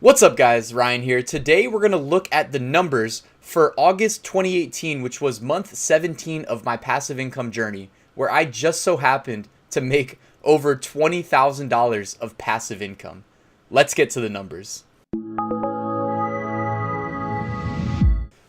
What's up guys, Ryan here. Today we're going to look at the numbers for August 2018, which was month 17 of my passive income journey, where I just so happened to make over $20,000 of passive income. Let's get to the numbers.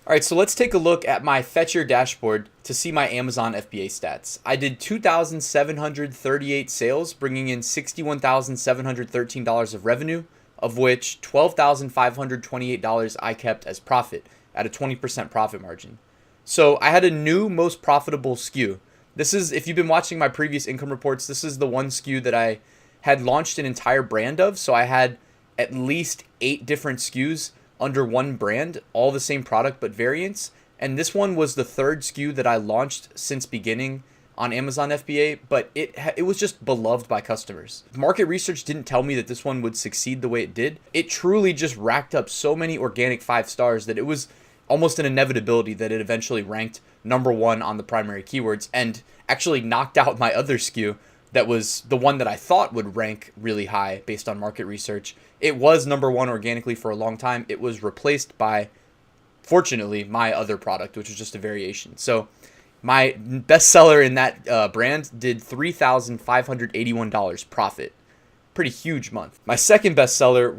Alright, so let's take a look at my Fetcher dashboard to see my Amazon FBA stats. I did 2,738 sales, bringing in $61,713 of revenue, of which $12,528 I kept as profit at a 20% profit margin. So I had a new most profitable SKU. This is, if you've been watching my previous income reports, this is the one SKU that I had launched an entire brand of. So I had at least 8 different SKUs under one brand, all the same product but variants. And this one was the third SKU that I launched since beginning on Amazon FBA, but it was just beloved by customers. Market research didn't tell me that this one would succeed the way it did. It truly just racked up so many organic 5 stars that it was almost an inevitability that it eventually ranked #1 on the primary keywords and actually knocked out my other SKU that was the one that I thought would rank really high based on market research. It was #1 organically for a long time. It was replaced by, fortunately, my other product, which was just a variation. So my bestseller in that brand did $3,581 profit. Pretty huge month. My second bestseller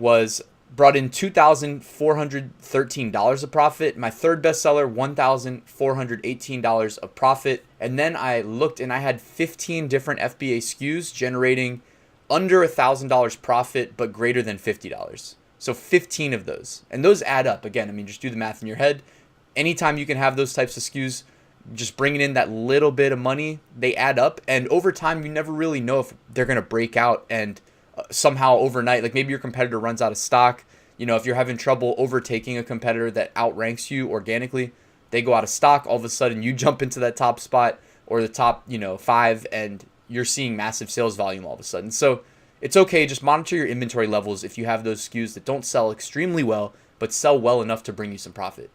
brought in $2,413 of profit. My third bestseller, $1,418 of profit. And then I looked and I had 15 different FBA SKUs generating under $1,000 profit, but greater than $50. So 15 of those. And those add up. Again, I mean, just do the math in your head. Anytime you can have those types of SKUs, just bringing in that little bit of money, they add up. And over time, you never really know if they're going to break out and somehow overnight, like maybe your competitor runs out of stock. You know, if you're having trouble overtaking a competitor that outranks you organically, they go out of stock. All of a sudden, you jump into that top spot or the top, 5, and you're seeing massive sales volume all of a sudden. So it's okay. Just monitor your inventory levels if you have those SKUs that don't sell extremely well, but sell well enough to bring you some profit.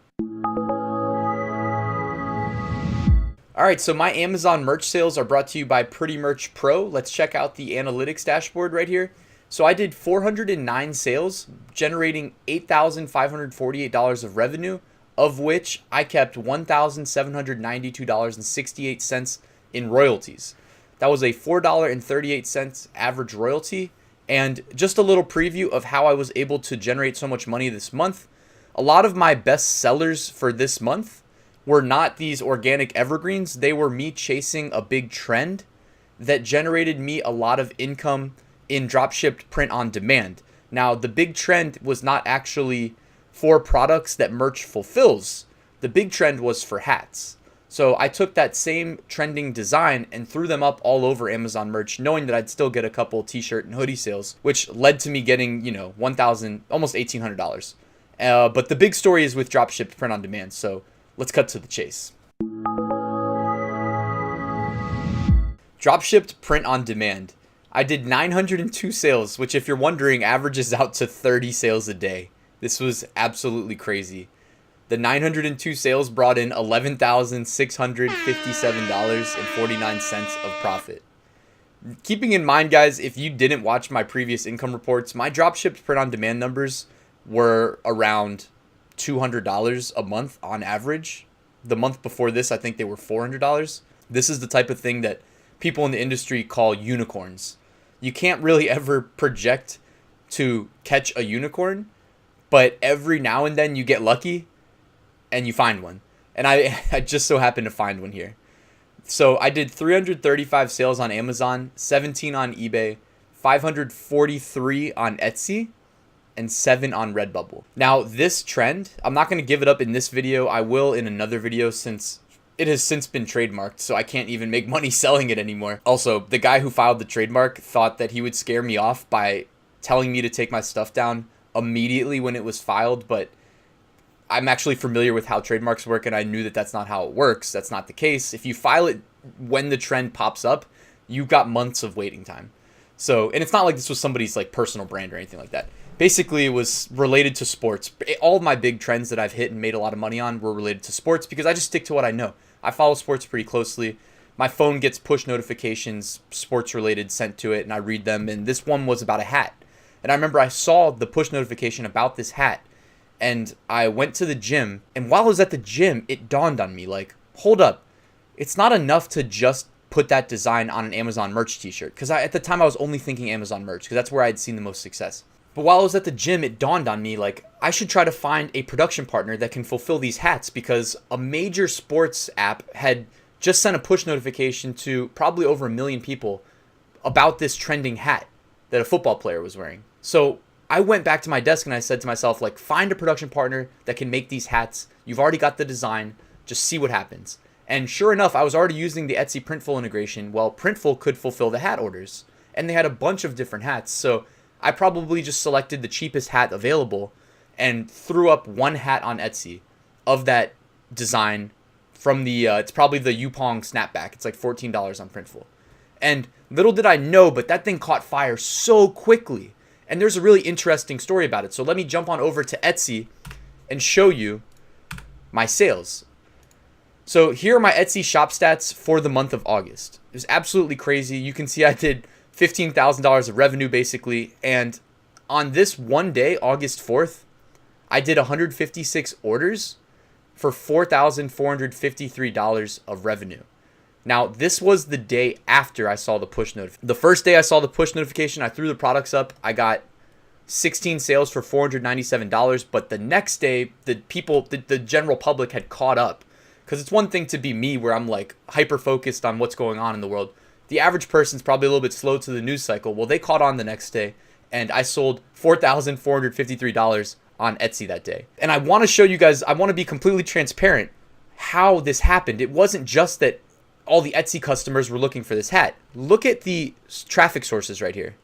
All right, so my Amazon merch sales are brought to you by Pretty Merch Pro. Let's check out the analytics dashboard right here. So I did 409 sales, generating $8,548 of revenue, of which I kept $1,792.68 in royalties. That was a $4.38 average royalty. And just a little preview of how I was able to generate so much money this month. A lot of my best sellers for this month were not these organic evergreens. They were me chasing a big trend that generated me a lot of income in dropshipped print on demand. Now, the big trend was not actually for products that merch fulfills. The big trend was for hats. So I took that same trending design and threw them up all over Amazon merch, knowing that I'd still get a couple t-shirt and hoodie sales, which led to me getting, $1,000, almost $1,800. But the big story is with dropshipped print on demand. So let's cut to the chase. Dropshipped print on demand. I did 902 sales, which if you're wondering, averages out to 30 sales a day. This was absolutely crazy. The 902 sales brought in $11,657.49 of profit. Keeping in mind, guys, if you didn't watch my previous income reports, my dropshipped print on demand numbers were around $200 a month on average. The month before this, I think they were $400. This is the type of thing that people in the industry call unicorns. You can't really ever project to catch a unicorn, but every now and then you get lucky and you find one. And I just so happened to find one here. So I did 335 sales on Amazon, 17 on eBay, 543 on Etsy, and 7 on Redbubble. Now, this trend, I'm not going to give it up in this video. I will in another video since it has since been trademarked, so I can't even make money selling it anymore. Also, the guy who filed the trademark thought that he would scare me off by telling me to take my stuff down immediately when it was filed, but I'm actually familiar with how trademarks work, and I knew that that's not how it works. That's not the case. If you file it when the trend pops up, you've got months of waiting time. So, and it's not like this was somebody's like personal brand or anything like that. Basically, it was related to sports. All of my big trends that I've hit and made a lot of money on were related to sports because I just stick to what I know. I follow sports pretty closely. My phone gets push notifications, sports related, sent to it, and I read them. And this one was about a hat. And I remember I saw the push notification about this hat, and I went to the gym, and while I was at the gym, it dawned on me, like, hold up, it's not enough to just put that design on an Amazon merch t-shirt, because at the time I was only thinking Amazon merch, because that's where I'd seen the most success. But while I was at the gym, it dawned on me, like, I should try to find a production partner that can fulfill these hats, because a major sports app had just sent a push notification to probably over 1 million people about this trending hat that a football player was wearing. So I went back to my desk and I said to myself, like, find a production partner that can make these hats. You've already got the design. Just see what happens. And sure enough, I was already using the Etsy Printful integration. Well, Printful could fulfill the hat orders. And they had a bunch of different hats. So I probably just selected the cheapest hat available and threw up one hat on Etsy of that design from the, it's probably the Yupong snapback. It's like $14 on Printful. And little did I know, but that thing caught fire so quickly. And there's a really interesting story about it. So let me jump on over to Etsy and show you my sales. So here are my Etsy shop stats for the month of August. It was absolutely crazy. You can see I did $15,000 of revenue basically. And on this one day, August 4th, I did 156 orders for $4,453 of revenue. Now, this was the day after I saw the push notification. The first day I saw the push notification, I threw the products up. I got 16 sales for $497. But the next day, the general public had caught up. Because it's one thing to be me where I'm like hyper focused on what's going on in the world. The average person's probably a little bit slow to the news cycle. Well, they caught on the next day. And I sold $4,453 on Etsy that day. And I want to show you guys, I want to be completely transparent how this happened. It wasn't just that all the Etsy customers were looking for this hat. Look at the traffic sources right here.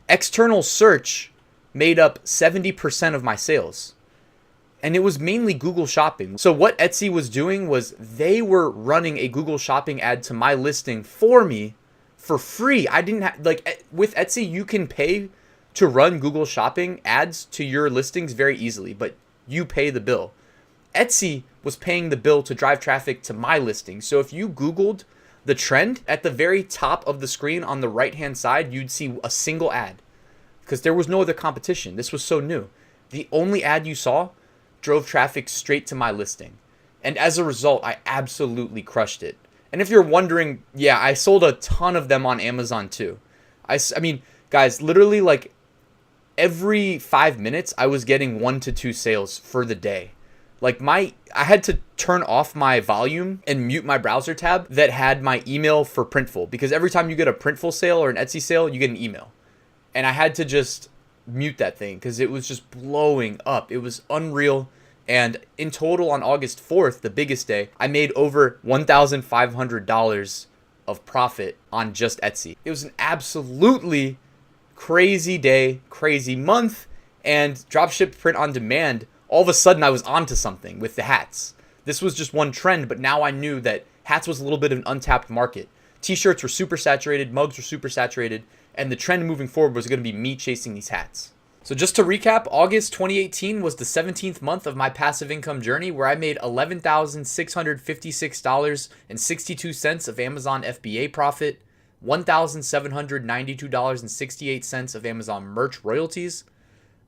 External search made up 70% of my sales. And it was mainly Google Shopping. So what Etsy was doing was they were running a Google Shopping ad to my listing for me for free. I didn't have, like, with Etsy, you can pay to run Google Shopping ads to your listings very easily, but you pay the bill. Etsy was paying the bill to drive traffic to my listing. So if you Googled the trend, at the very top of the screen on the right-hand side, you'd see a single ad because there was no other competition. This was so new. The only ad you saw drove traffic straight to my listing. And as a result, I absolutely crushed it. And if you're wondering, yeah, I sold a ton of them on Amazon too. I mean, guys, literally like every 5 minutes, I was getting 1 to 2 sales for the day. Like I had to turn off my volume and mute my browser tab that had my email for Printful, because every time you get a Printful sale or an Etsy sale, you get an email. And I had to just mute that thing because it was just blowing up. It was unreal. And in total on August 4th, the biggest day, I made over $1,500 of profit on just Etsy. It was an absolutely crazy day, crazy month, and Dropship Print on Demand, all of a sudden I was onto something with the hats. This was just one trend, but now I knew that hats was a little bit of an untapped market. T-shirts were super saturated, mugs were super saturated, and the trend moving forward was going to be me chasing these hats. So just to recap, August 2018 was the 17th month of my passive income journey, where I made $11,656.62 of Amazon FBA profit, $1,792.68 of Amazon merch royalties,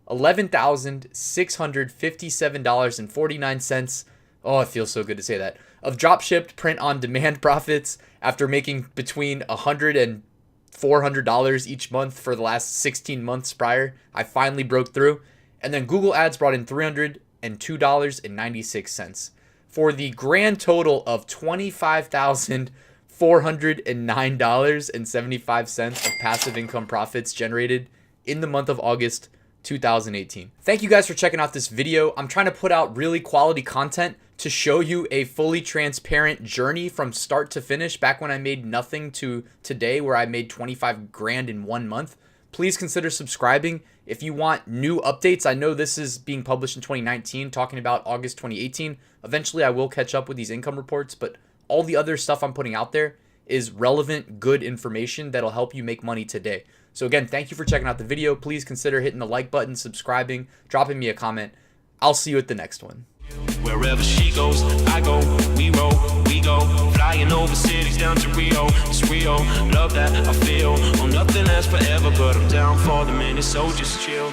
$11,657.49, oh, it feels so good to say that, of dropshipped print on demand profits after making between $100 and $400 each month for the last 16 months prior. I finally broke through. And then Google Ads brought in $302.96 for the grand total of $25,409.75 of passive income profits generated in the month of August 2018. Thank you guys for checking out this video. I'm trying to put out really quality content to show you a fully transparent journey from start to finish, back when I made nothing to today where I made 25 grand in 1 month. Please consider subscribing if you want new updates. I know this is being published in 2019, talking about August 2018. Eventually I will catch up with these income reports, but all the other stuff I'm putting out there is relevant, good information that'll help you make money today. So again, thank you for checking out the video. Please consider hitting the like button, subscribing, dropping me a comment. I'll see you at the next one. Wherever she goes, I go, we roll, we go. Flying over cities down to Rio. It's Rio, love that I feel. Oh, nothing lasts forever, but I'm down for the minute, so just chill.